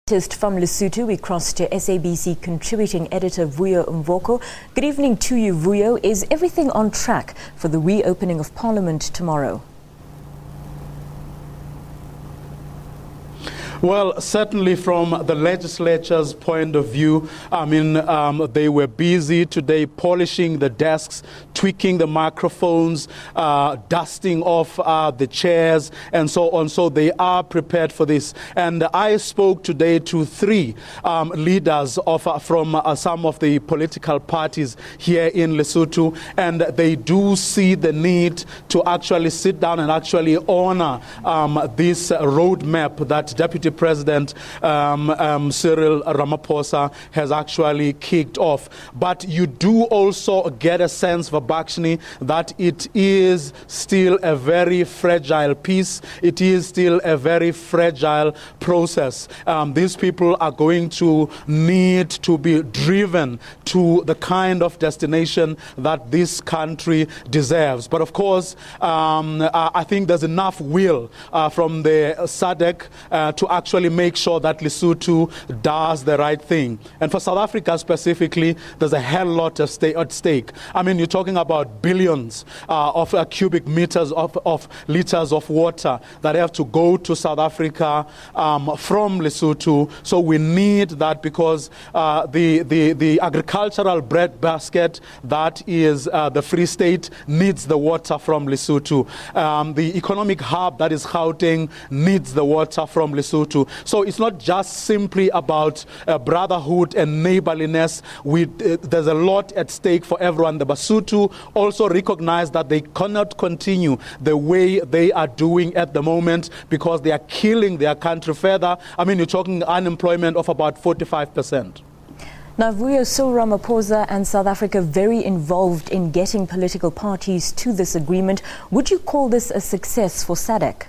From Lesotho, we cross to SABC contributing editor Vuyo Mvoko. Good evening to you, Vuyo. Is everything on track for the reopening of Parliament tomorrow? Well, certainly from the legislature's point of view, they were busy today polishing the desks, tweaking the microphones, dusting off the chairs, and so on. So they are prepared for this. And I spoke today to three leaders from some of the political parties here in Lesotho, and they do see the need to actually sit down and actually honor this roadmap that Deputy President Cyril Ramaphosa has actually kicked off. But you do also get a sense, Vabakshini, that it is still a very fragile piece. It is still a very fragile process. These people are going to need to be driven to the kind of destination that this country deserves. But of course, I think there's enough will from the SADC to actually make sure that Lesotho does the right thing. And for South Africa specifically, there's a hell lot at stake. I mean, you're talking about billions of cubic meters of liters of water that have to go to South Africa from Lesotho. So we need that because the agricultural breadbasket that is the Free State needs the water from Lesotho. The economic hub that is Gauteng needs the water from Lesotho. So it's not just simply about brotherhood and neighborliness. There's a lot at stake for everyone. The Basotho also recognize that they cannot continue the way they are doing at the moment because they are killing their country further. I mean, you're talking unemployment of about 45%. Now, Vuyo, Cyril Ramaphosa and South Africa very involved in getting political parties to this agreement. Would you call this a success for SADC?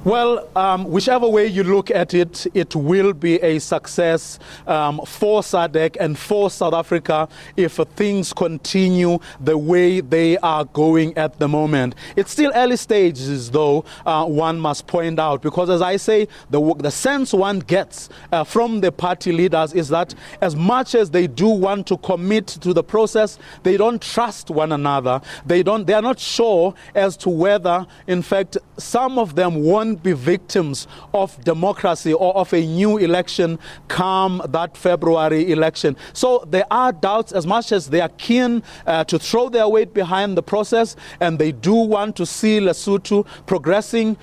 Well, whichever way you look at it, it will be a success for SADC and for South Africa if things continue the way they are going at the moment. It's still early stages, though, one must point out, because as I say, the sense one gets from the party leaders is that as much as they do want to commit to the process, they don't trust one another. They are not sure as to whether, in fact, some of them won't be victims of democracy or of a new election come that February election. So there are doubts, as much as they are keen to throw their weight behind the process, and they do want to see Lesotho progressing.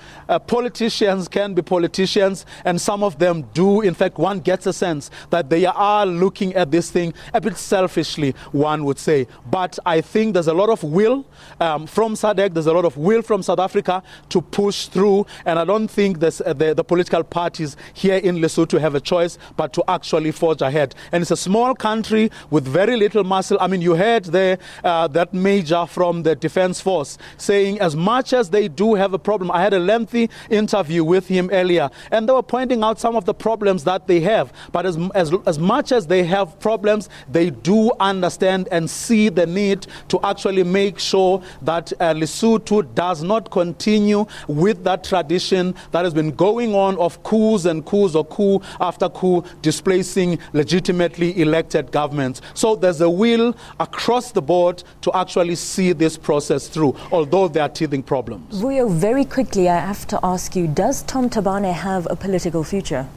Politicians can be politicians, and some of them do. In fact, one gets a sense that they are looking at this thing a bit selfishly, one would say. But I think there's a lot of will from SADC, there's a lot of will from South Africa to push through, and I don't think the political parties here in Lesotho have a choice but to actually forge ahead. And it's a small country with very little muscle. I mean, you heard there that major from the Defense Force saying as much as they do have a problem, I had a lengthy interview with him earlier, and they were pointing out some of the problems that they have. But as much as they have problems, they do understand and see the need to actually make sure that Lesotho does not continue with that tradition that has been going on of coups and coups or coup after coup displacing legitimately elected governments. So there's a will across the board to actually see this process through, although there are teething problems. Vuyo, very quickly, I have to ask you, does Tom Thabane have a political future?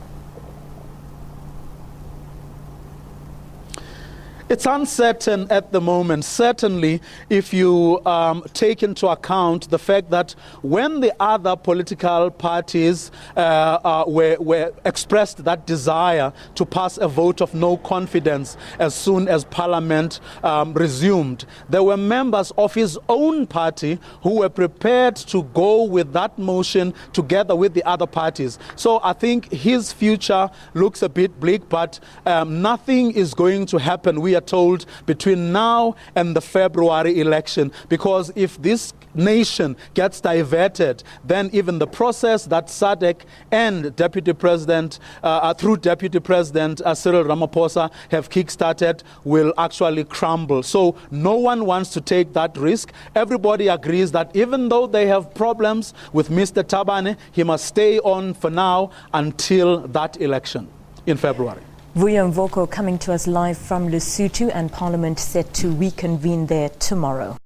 It's uncertain at the moment, certainly if you take into account the fact that when the other political parties were expressed that desire to pass a vote of no confidence as soon as Parliament resumed, there were members of his own party who were prepared to go with that motion together with the other parties. So I think his future looks a bit bleak, but nothing is going to happen. We are told, between now and the February election. Because if this nation gets diverted, then even the process that SADC and Deputy President, through Deputy President Cyril Ramaphosa have kick-started will actually crumble. So no one wants to take that risk. Everybody agrees that even though they have problems with Mr. Thabane, he must stay on for now until that election in February. Vuyo Mvoko coming to us live from Lesotho, and Parliament set to reconvene there tomorrow.